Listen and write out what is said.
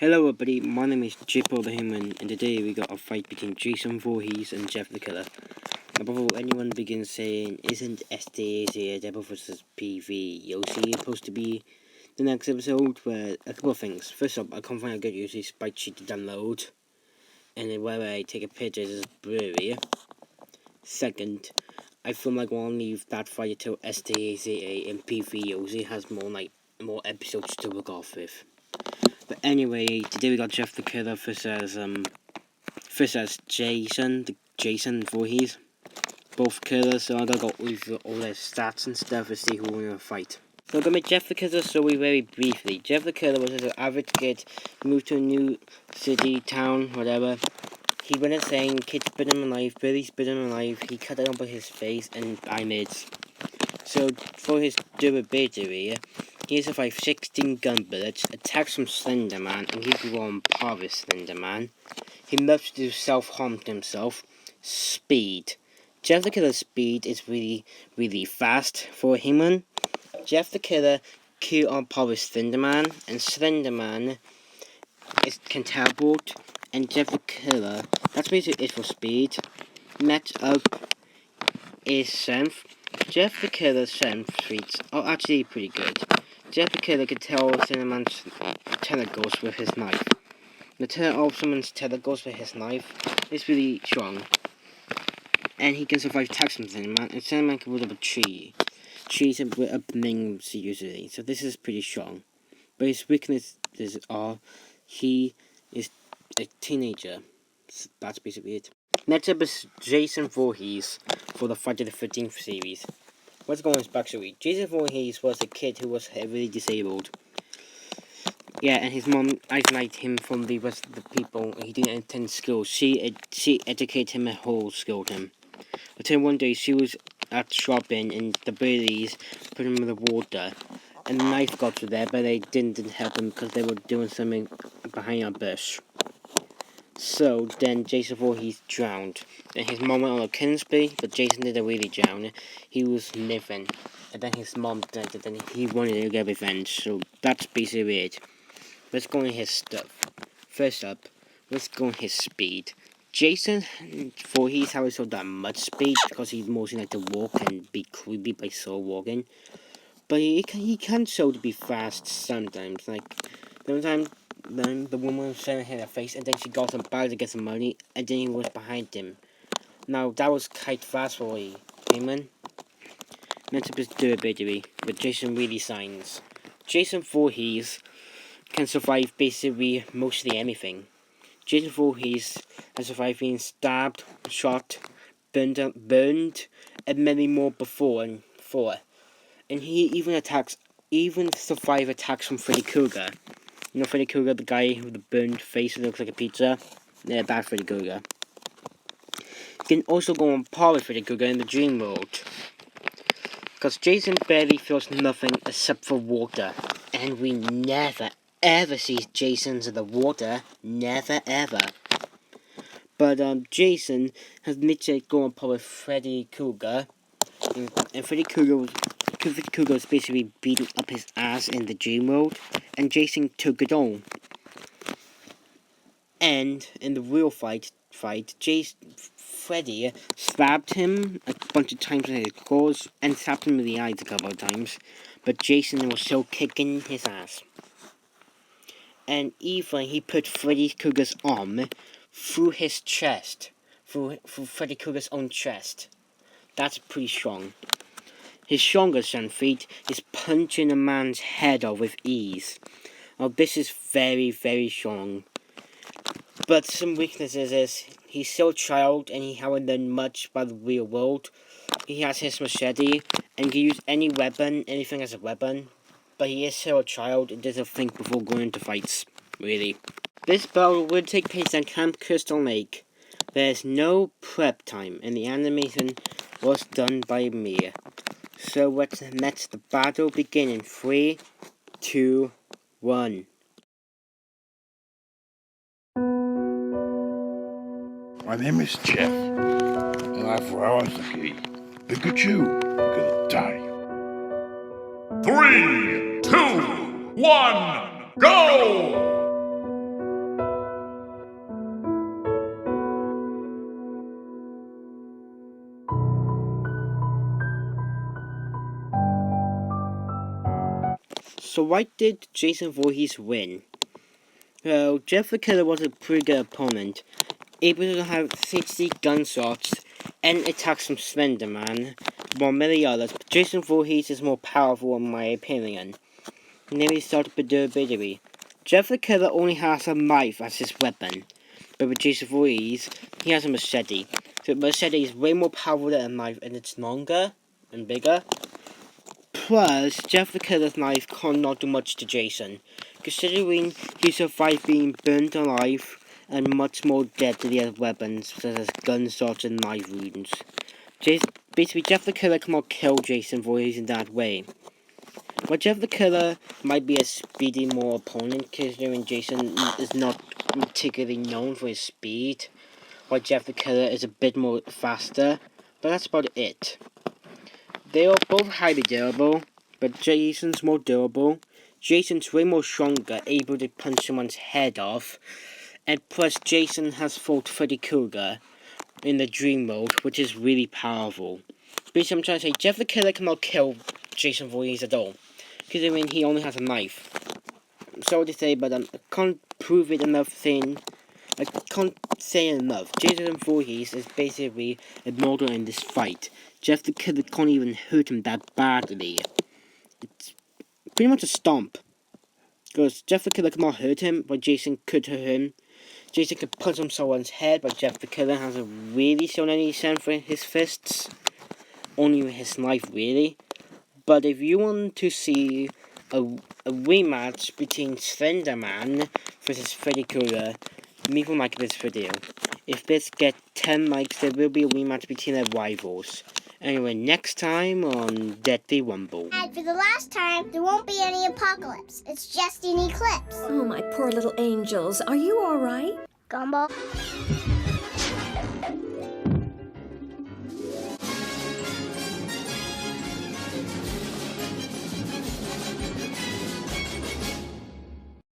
Hello everybody, my name is Jippo the Human, and today we got a fight between Jason Voorhees and Jeff the Killer. Now before anyone begins saying, isn't SDAZ Devil vs PV Yoshi supposed to be the next episode, where a couple of things. First up, I can't find a good Yoshi spite sheet to download, and then where I take a picture is blurry. Second, I feel like I want to leave that fight until SDAZA and PV Yoshi has more episodes to work off with. But anyway, today we got Jeff the Killer versus Jason Voorhees. Both killers, so I'm gonna go over all their stats and stuff and see who we're gonna fight. So I'm gonna make Jeff the Killer's story very briefly. Jeff the Killer was an average kid, moved to a new city, town, whatever. He went insane, kids bit him alive, bullies bit him alive, he cut open his face and eyelids. So for his durability, he survived 16 gun bullets, attacks from Slender Man, and he grew on par with Slender Man. He loves to do self-harm to himself. Speed. Jeff the Killer's speed is really, really fast for a human. Jeff the Killer grew on par with Slender Man, and Slender Man can teleport, and Jeff the Killer, that's basically it for speed. Next up is strength. Jeff the Killer's strength feats are actually pretty good. Jeff the Killer can tell someone's tentacles with his knife. The tell of someone's tentacles with his knife is really strong. And he can survive attacks from Cinnamon, and Cinnamon can build up a tree. Trees are names usually, so this is pretty strong. But his weaknesses are he is a teenager. So that's basically it. Next up is Jason Voorhees for the Friday the 13th series. Let's go on his backstory. Jason Voorhees was a kid who was heavily disabled. Yeah, and his mom isolated him from the rest of the people. He didn't attend school. She educated him and homeschooled him. Until one day she was at shopping and the bullies put him in the water. And the knife got to there, but they didn't help him because they were doing something behind a bush. So then Jason Voorhees drowned. And his mom went on a killing spree, but Jason didn't really drown. He was living. And then his mom died, and then he wanted to get revenge. So that's basically it. Let's go on his stuff. First up, let's go on his speed. Jason Voorhees hasn't so that much speed because he mostly like to walk and be creepy by slow walking. But he can show to be fast sometimes. Like, sometimes then the woman was staring at her face, and then she got some bag to get some money, and then he was behind him. Now, that was quite fast for a human. Next up is durability, but Jason really shines. Jason Voorhees can survive basically mostly anything. Jason Voorhees has survived being stabbed, shot, burned, and many more before. And he even survived attacks from Freddy Krueger. You know Freddy Krueger, the guy with the burned face that looks like a pizza? Yeah, that's Freddy Krueger. You can also go on par with Freddy Krueger in the dream world. Because Jason barely feels nothing except for water. And we never ever see Jason in the water. Never ever. But Jason has literally gone on par with Freddy Krueger. And Freddy Krueger was basically beating up his ass in the dream world, and Jason took it on. And in the real fight, Freddy stabbed him a bunch of times in his claws and stabbed him in the eyes a couple of times, but Jason was still kicking his ass. And even he put Freddy Krueger's arm through his chest, through Freddy Krueger's own chest. That's pretty strong. His strongest feat is punching a man's head off with ease. Now this is very, very strong. But some weaknesses is he's still a child and he hasn't done much by the real world. He has his machete and can use any weapon, anything as a weapon. But he is still a child and doesn't think before going into fights, really. This battle will take place at Camp Crystal Lake. There's no prep time and the animation was done by me. So let's let the battle begin in 3, 2, 1. My name is Jeff, and I have 4 hours the key. Pikachu, you're gonna die. 3, 2, 1, go! So why did Jason Voorhees win? Well, Jeff the Killer was a pretty good opponent, able to have 60 gunshots and attacks from Slender Man, while many others, but Jason Voorhees is more powerful in my opinion. Then we start with durability. Jeff the Killer only has a knife as his weapon, but with Jason Voorhees, he has a machete. So the machete is way more powerful than a knife, and it's longer and bigger. Plus, Jeff the Killer's knife cannot do much to Jason, considering he survived being burnt alive and much more deadly weapons such as gunshots and knife wounds. Basically, Jeff the Killer cannot kill Jason Voorhees in that way. While Jeff the Killer might be a speedy more opponent, considering Jason is not particularly known for his speed, while Jeff the Killer is a bit more faster, but that's about it. They are both highly durable, but Jason's more durable. Jason's way more stronger, able to punch someone's head off, and plus Jason has fought Freddy Krueger in the dream mode, which is really powerful. Basically, I'm trying to say Jeff the Killer cannot kill Jason Voorhees at all, because I mean he only has a knife. I'm sorry to say, but I can't prove it enough. I can't say it enough. Jason Voorhees is basically immortal in this fight. Jeff the Killer can't even hurt him that badly. It's pretty much a stomp. Because Jeff the Killer cannot hurt him, but Jason could hurt him. Jason could punch on someone's head, but Jeff the Killer hasn't really shown any sense for his fists. Only with his knife, really. But if you want to see a rematch between Slender Man versus Freddy Krueger, leave a like this video. If this gets 10 likes, there will be a rematch between their rivals. Anyway, next time on Deadly Rumble. And for the last time, there won't be any apocalypse. It's just an eclipse. Oh, my poor little angels. Are you all right? Gumball.